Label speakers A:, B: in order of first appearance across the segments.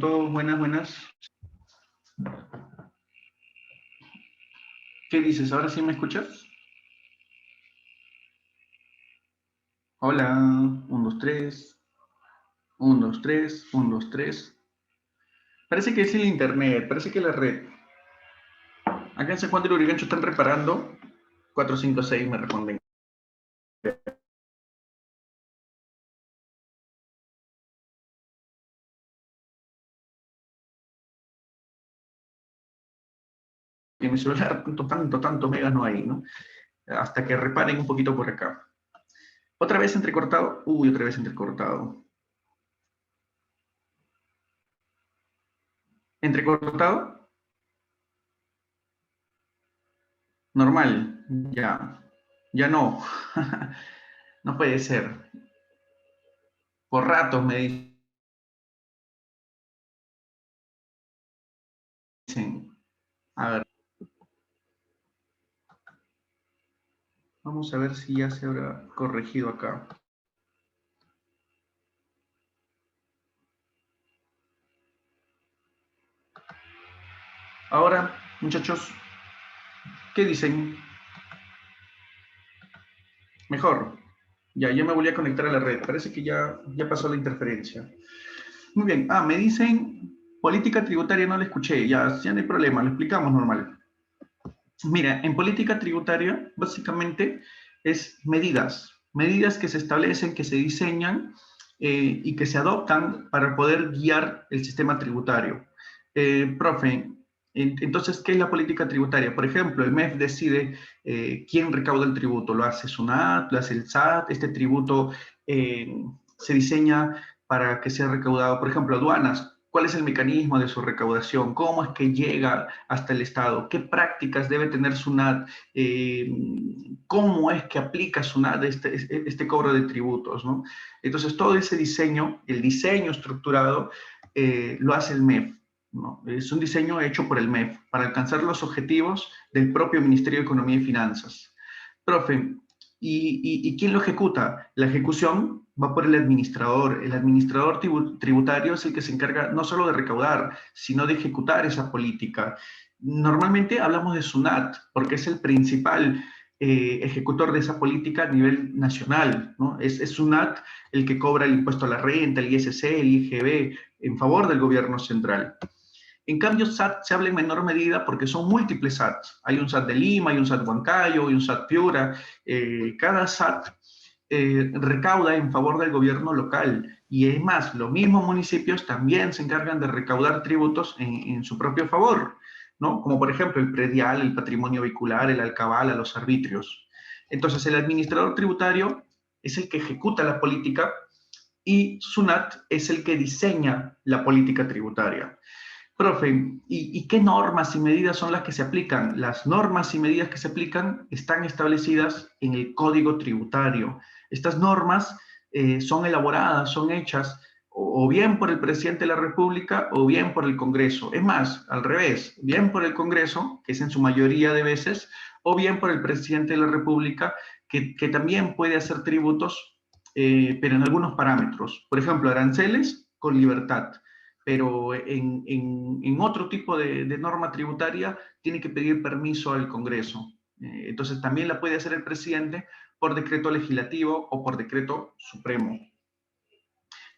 A: Todos buenas, buenas. ¿Qué dices? ¿Ahora sí me escuchas? Hola, 1, 2, 3. 1, 2, 3. 1, 2, 3. Parece que es el internet, parece que la red. Acá en San Juan del Urigancho están reparando. 4, 5, 6 me responden. En mi celular tanto megas no hay, ¿no? Hasta que reparen un poquito por acá. Otra vez entrecortado. Uy, otra vez entrecortado. ¿Entrecortado? Normal. Ya. Ya no. No puede ser. Por ratos me dicen. A ver. Vamos a ver si ya se habrá corregido acá. Ahora, muchachos, ¿qué dicen? Mejor. Ya, me volví a conectar a la red. Parece que ya pasó la interferencia. Muy bien. Ah, me dicen política tributaria, no la escuché. Ya no hay problema, lo explicamos normal. Mira, en política tributaria, básicamente es medidas que se establecen, que se diseñan y que se adoptan para poder guiar el sistema tributario. Profe, entonces, ¿qué es la política tributaria? Por ejemplo, el MEF decide quién recauda el tributo. Lo hace SUNAT, lo hace el SAT. Este tributo se diseña para que sea recaudado, por ejemplo, aduanas. ¿Cuál es el mecanismo de su recaudación? ¿Cómo es que llega hasta el Estado? ¿Qué prácticas debe tener SUNAT? ¿Cómo es que aplica SUNAT este cobro de tributos? ¿No? Entonces, todo ese diseño, el diseño estructurado, lo hace el MEF. ¿No? Es un diseño hecho por el MEF para alcanzar los objetivos del propio Ministerio de Economía y Finanzas. Profe, ¿y quién lo ejecuta? La ejecución va por el administrador. El administrador tributario es el que se encarga no solo de recaudar, sino de ejecutar esa política. Normalmente hablamos de SUNAT, porque es el principal ejecutor de esa política a nivel nacional, ¿no? Es SUNAT el que cobra el impuesto a la renta, el ISC, el IGB, en favor del gobierno central. En cambio, SAT se habla en menor medida porque son múltiples SATs. Hay un SAT de Lima, hay un SAT Huancayo, hay un SAT Piura. Cada SAT recauda en favor del gobierno local. Y es más, los mismos municipios también se encargan de recaudar tributos en su propio favor, ¿no? Como por ejemplo el predial, el patrimonio vehicular, el alcabala, los arbitrios. Entonces, el administrador tributario es el que ejecuta la política y SUNAT es el que diseña la política tributaria. Profe, ¿y qué normas y medidas son las que se aplican? Las normas y medidas que se aplican están establecidas en el Código Tributario. Estas normas son elaboradas, son hechas o bien por el presidente de la República o bien por el Congreso. Es más, al revés, bien por el Congreso, que es en su mayoría de veces, o bien por el presidente de la República, que también puede hacer tributos, pero en algunos parámetros. Por ejemplo, aranceles con libertad, pero en otro tipo de norma tributaria tiene que pedir permiso al Congreso. Entonces también la puede hacer el presidente por decreto legislativo o por decreto supremo.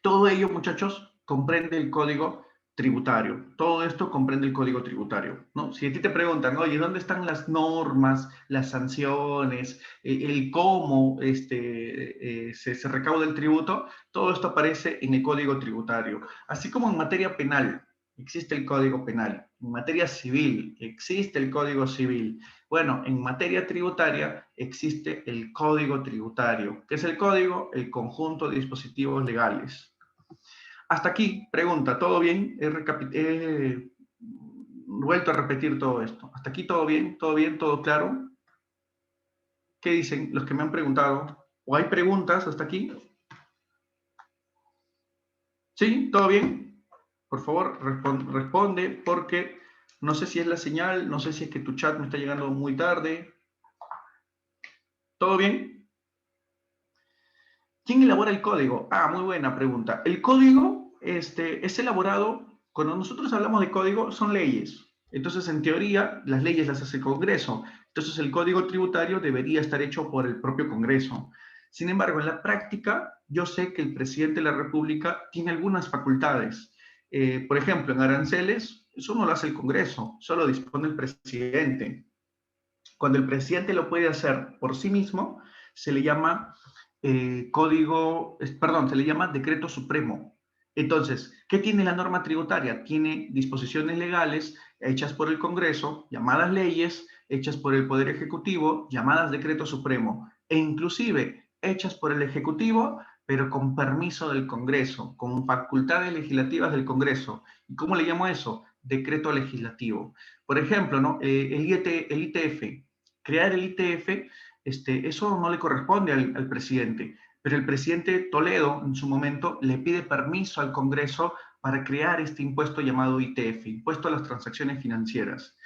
A: Todo ello, muchachos, comprende el código tributario. Todo esto comprende el código tributario, ¿no? Si a ti te preguntan, oye, ¿dónde están las normas, las sanciones, el cómo se recauda el tributo? Todo esto aparece en el código tributario. Así como en materia penal existe el código penal, en materia civil existe el código civil. Bueno, en materia tributaria existe el código tributario. ¿Qué es el código? El conjunto de dispositivos legales. Hasta aquí, pregunta, ¿todo bien? He vuelto a repetir todo esto. ¿Hasta aquí todo bien? ¿Todo bien? ¿Todo claro? ¿Qué dicen los que me han preguntado? ¿O hay preguntas hasta aquí? ¿Sí? ¿Todo bien? Por favor, responde porque no sé si es la señal, no sé si es que tu chat me está llegando muy tarde. ¿Todo bien? ¿Quién elabora el código? Ah, muy buena pregunta. El código es elaborado, cuando nosotros hablamos de código, son leyes. Entonces, en teoría, las leyes las hace el Congreso. Entonces, el código tributario debería estar hecho por el propio Congreso. Sin embargo, en la práctica, yo sé que el presidente de la República tiene algunas facultades. Por ejemplo, en aranceles, eso no lo hace el Congreso, solo dispone el presidente. Cuando el presidente lo puede hacer por sí mismo, se le llama se le llama decreto supremo. Entonces, ¿qué tiene la norma tributaria? Tiene disposiciones legales hechas por el Congreso, llamadas leyes, hechas por el Poder Ejecutivo, llamadas decreto supremo, e inclusive hechas por el Ejecutivo, pero con permiso del Congreso, con facultades legislativas del Congreso. ¿Y cómo le llamo eso? Decreto legislativo. Por ejemplo, ¿no? El ITF. Crear el ITF, eso no le corresponde al presidente, pero el presidente Toledo en su momento le pide permiso al Congreso para crear este impuesto llamado ITF, Impuesto a las Transacciones Financieras.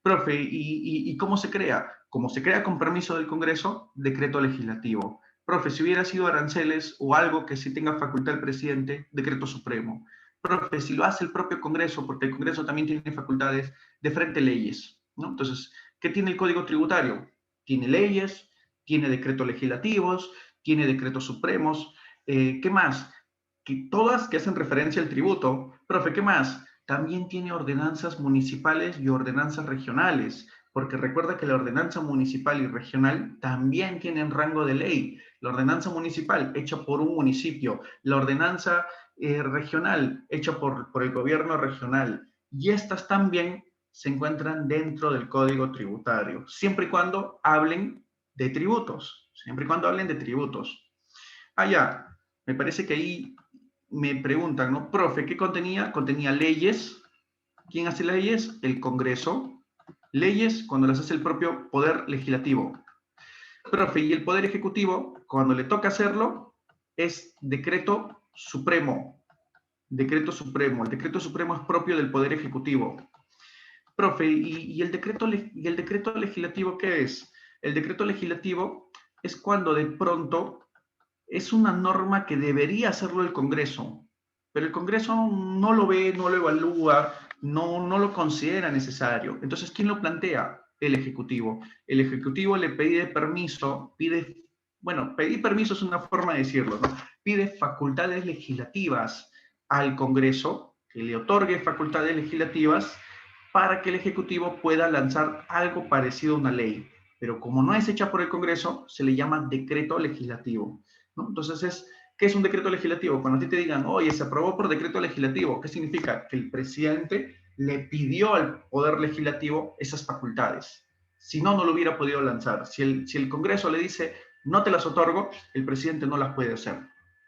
A: Profe, ¿y cómo se crea? Como se crea con permiso del Congreso, decreto legislativo. Profe, si hubiera sido aranceles o algo que sí tenga facultad el presidente, decreto supremo. Profe, si lo hace el propio Congreso, porque el Congreso también tiene facultades de frente leyes, ¿no? Entonces, ¿qué tiene el Código Tributario? Tiene leyes, tiene decretos legislativos, tiene decretos supremos. ¿Qué más? Que todas que hacen referencia al tributo. Profe, ¿qué más? También tiene ordenanzas municipales y ordenanzas regionales, porque recuerda que la ordenanza municipal y regional también tienen rango de ley. La ordenanza municipal hecha por un municipio, la ordenanza regional hecha por el gobierno regional, y estas también se encuentran dentro del Código Tributario, siempre y cuando hablen de tributos, siempre y cuando hablen de tributos. Ah, ya, me parece que ahí me preguntan, ¿no? Profe, ¿qué contenía? Contenía leyes. ¿Quién hace leyes? El Congreso. Leyes cuando las hace el propio Poder Legislativo. Profe, y el Poder Ejecutivo, cuando le toca hacerlo, es decreto supremo. Decreto supremo. El decreto supremo es propio del Poder Ejecutivo. Profe, ¿y el decreto legislativo qué es? El decreto legislativo es cuando de pronto es una norma que debería hacerlo el Congreso, pero el Congreso no lo ve, no lo evalúa, no lo considera necesario. Entonces, ¿quién lo plantea? El Ejecutivo. El Ejecutivo le pide permiso, bueno, pedir permiso es una forma de decirlo, ¿no? Pide facultades legislativas al Congreso, que le otorgue facultades legislativas para que el Ejecutivo pueda lanzar algo parecido a una ley. Pero como no es hecha por el Congreso, se le llama decreto legislativo, ¿no? Entonces, ¿qué es un decreto legislativo? Cuando a ti te digan, oye, se aprobó por decreto legislativo, ¿qué significa? Que el presidente le pidió al Poder Legislativo esas facultades. Si no, no lo hubiera podido lanzar. Si el Congreso le dice, no te las otorgo, el presidente no las puede hacer,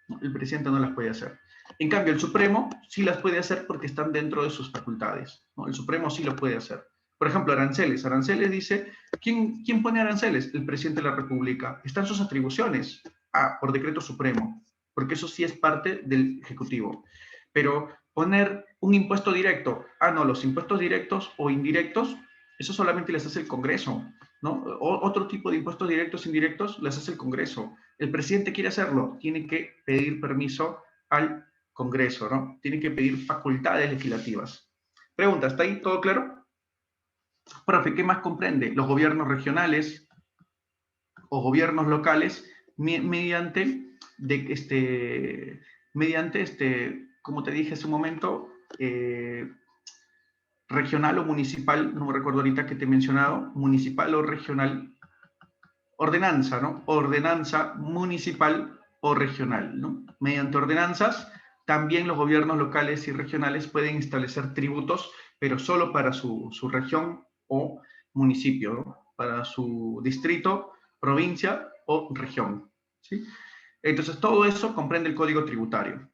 A: ¿no? El presidente no las puede hacer. En cambio, el Supremo sí las puede hacer porque están dentro de sus facultades, ¿no? El Supremo sí lo puede hacer. Por ejemplo, aranceles. Aranceles dice, ¿quién pone aranceles? El presidente de la República. Están sus atribuciones. Ah, por decreto supremo, porque eso sí es parte del Ejecutivo. Pero poner un impuesto directo, no, los impuestos directos o indirectos, eso solamente les hace el Congreso, ¿no? Otro tipo de impuestos directos e indirectos les hace el Congreso. El presidente quiere hacerlo, tiene que pedir permiso al Congreso, ¿no? Tiene que pedir facultades legislativas. Pregunta, ¿está ahí todo claro? Profe, ¿qué más comprende? Los gobiernos regionales o gobiernos locales mediante, como te dije hace un momento, regional o municipal, no me recuerdo ahorita que te he mencionado, municipal o regional, ordenanza, ¿no? Ordenanza municipal o regional, ¿no? Mediante ordenanzas, también los gobiernos locales y regionales pueden establecer tributos, pero solo para su región o municipio, ¿no? Para su distrito, provincia o región, ¿sí? Entonces, todo eso comprende el Código Tributario,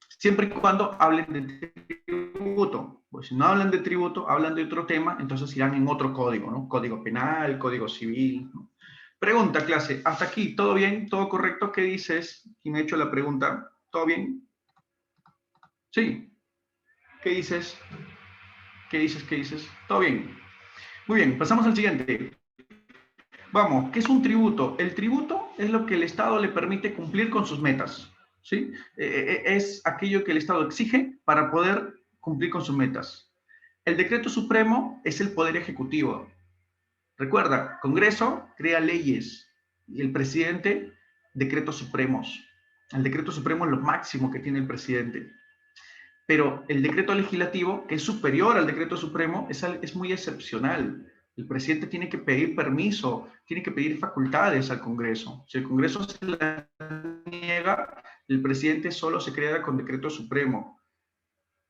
A: siempre y cuando hablen de tributo. Pues si no hablan de tributo, hablan de otro tema, entonces irán en otro código, ¿no? Código penal, código civil, ¿no? Pregunta, clase, hasta aquí, ¿todo bien? ¿Todo correcto? ¿Qué dices? ¿Quién ha hecho la pregunta? ¿Todo bien? Sí. ¿Qué dices? ¿Qué dices? ¿Qué dices? ¿Todo bien? Muy bien, pasamos al siguiente. Vamos, ¿qué es un tributo? El tributo es lo que el Estado le permite cumplir con sus metas. ¿sí? Es aquello que el Estado exige para poder cumplir con sus metas. El decreto supremo es el poder ejecutivo. Recuerda, Congreso crea leyes y el presidente decretos supremos. El decreto supremo es lo máximo que tiene el presidente. Pero el decreto legislativo, que es superior al decreto supremo, es muy excepcional. El presidente tiene que pedir permiso, tiene que pedir facultades al Congreso. Si el Congreso se la niega, el presidente solo se crea con decreto supremo.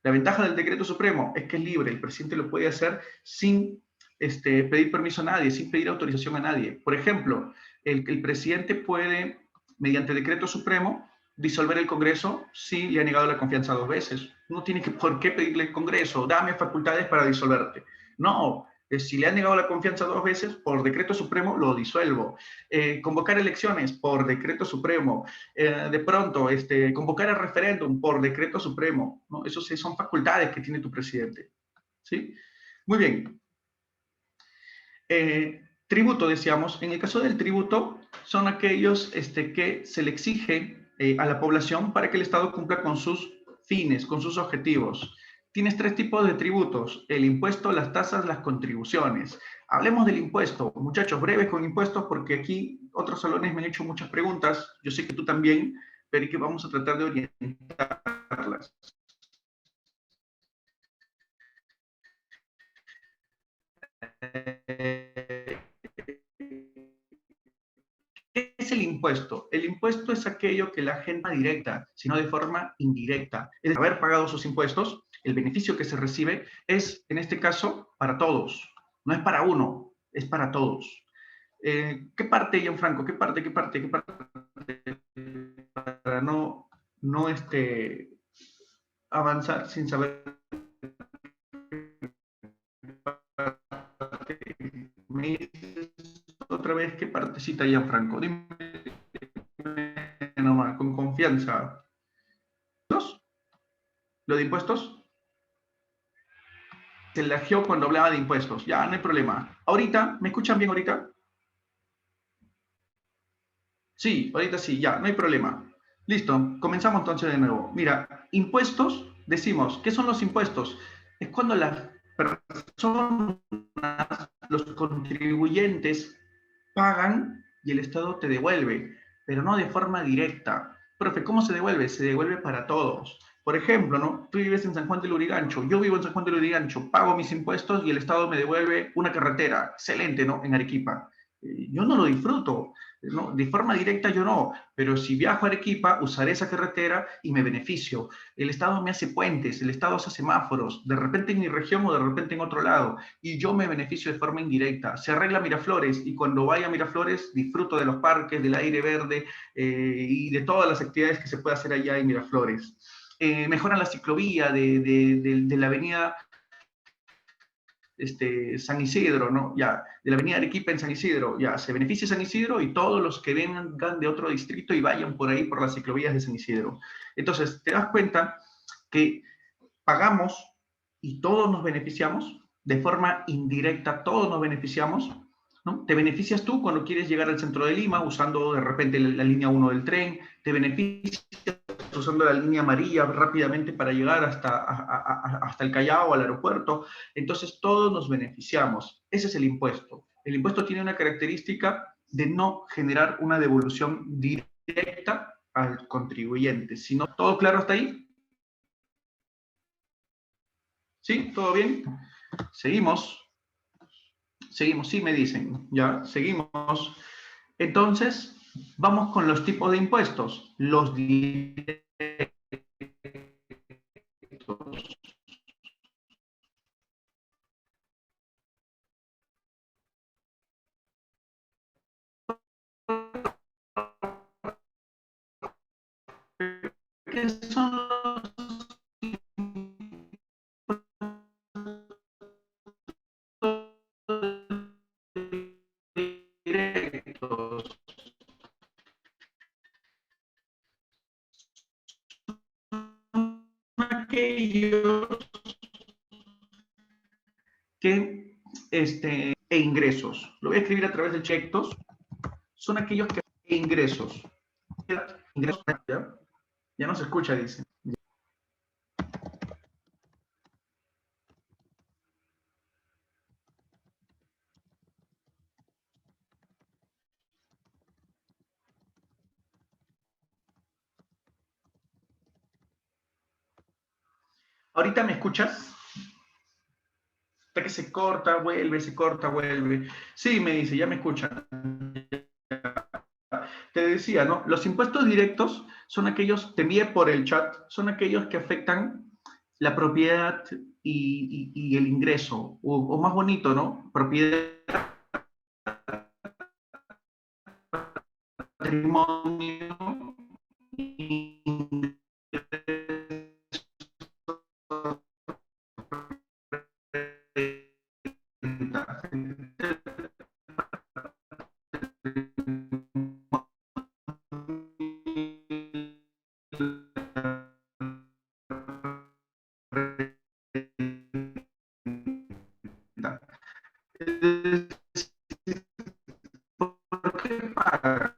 A: La ventaja del decreto supremo es que es libre, el presidente lo puede hacer sin pedir permiso a nadie, sin pedir autorización a nadie. Por ejemplo, el presidente puede, mediante decreto supremo, disolver el Congreso si le ha negado la confianza 2 veces. No tiene por qué pedirle al Congreso, dame facultades para disolverte. No, si le han negado la confianza 2 veces, por decreto supremo lo disuelvo. Convocar elecciones por decreto supremo. De pronto, convocar el referéndum por decreto supremo, ¿no? Eso sí son facultades que tiene tu presidente, ¿sí? Muy bien. Tributo, decíamos, en el caso del tributo, son aquellos que se le exige a la población para que el Estado cumpla con sus fines, con sus objetivos. Tienes 3 tipos de tributos: el impuesto, las tasas, las contribuciones. Hablemos del impuesto. Muchachos, breves con impuestos, porque aquí otros salones me han hecho muchas preguntas. Yo sé que tú también, pero que vamos a tratar de orientarlas. ¿Qué es el impuesto? El impuesto es aquello que la gente no directa, sino de forma indirecta. Es haber pagado sus impuestos, el beneficio que se recibe es, en este caso, para todos. No es para uno, es para todos. ¿Qué parte, Gianfranco? ¿Qué parte? Para no avanzar sin saber. Me dices otra vez qué partecita, Gianfranco. Dime nomás, con confianza. ¿Lo de impuestos? Se lajeó cuando hablaba de impuestos. Ya, no hay problema. Ahorita, ¿me escuchan bien ahorita? Sí, ahorita sí, ya, no hay problema. Listo, comenzamos entonces de nuevo. Mira, impuestos, decimos, ¿qué son los impuestos? Es cuando las personas, los contribuyentes, pagan y el Estado te devuelve, pero no de forma directa. Profe, ¿cómo se devuelve? Se devuelve para todos. Por ejemplo, ¿no? Tú vives en San Juan del Lurigancho, yo vivo en San Juan del Lurigancho, pago mis impuestos y el Estado me devuelve una carretera. Excelente, ¿no? En Arequipa. Yo no lo disfruto, ¿no? De forma directa yo no, pero si viajo a Arequipa, usaré esa carretera y me beneficio. El Estado me hace puentes, el Estado hace semáforos, de repente en mi región o de repente en otro lado, y yo me beneficio de forma indirecta. Se arregla Miraflores y cuando vaya a Miraflores disfruto de los parques, del aire verde y de todas las actividades que se puede hacer allá en Miraflores. Mejoran la ciclovía de la avenida San Isidro, ¿no? Ya, de la avenida Arequipa en San Isidro, ya, se beneficia San Isidro y todos los que vengan de otro distrito y vayan por ahí por las ciclovías de San Isidro. Entonces, te das cuenta que pagamos y todos nos beneficiamos, de forma indirecta todos nos beneficiamos, ¿no? Te beneficias tú cuando quieres llegar al centro de Lima usando de repente la línea 1 del tren, te beneficias usando la línea amarilla rápidamente para llegar hasta el Callao, al aeropuerto. Entonces todos nos beneficiamos. Ese es el impuesto. El impuesto tiene una característica de no generar una devolución directa al contribuyente. Sino, ¿todo claro hasta ahí? ¿Sí? ¿Todo bien? Seguimos. Seguimos, sí me dicen. Ya, seguimos. Entonces, vamos con los tipos de impuestos. Los directos. ¿Qué son los directos? Aquellos que, e ingresos. Lo voy a escribir a través de chetos. Son aquellos que ingresos. Ingresos, ¿ya? Ya no se escucha, dice. ¿Ahorita me escuchas? Hasta que se corta, vuelve, se corta, vuelve. Sí, me dice, ya me escuchan. Te decía, ¿no? Los impuestos directos son aquellos, te envié por el chat, son aquellos que afectan la propiedad y el ingreso, o más bonito, ¿no? Propiedad, patrimonio, ingreso, ¿por qué pagas?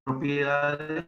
A: Propiedades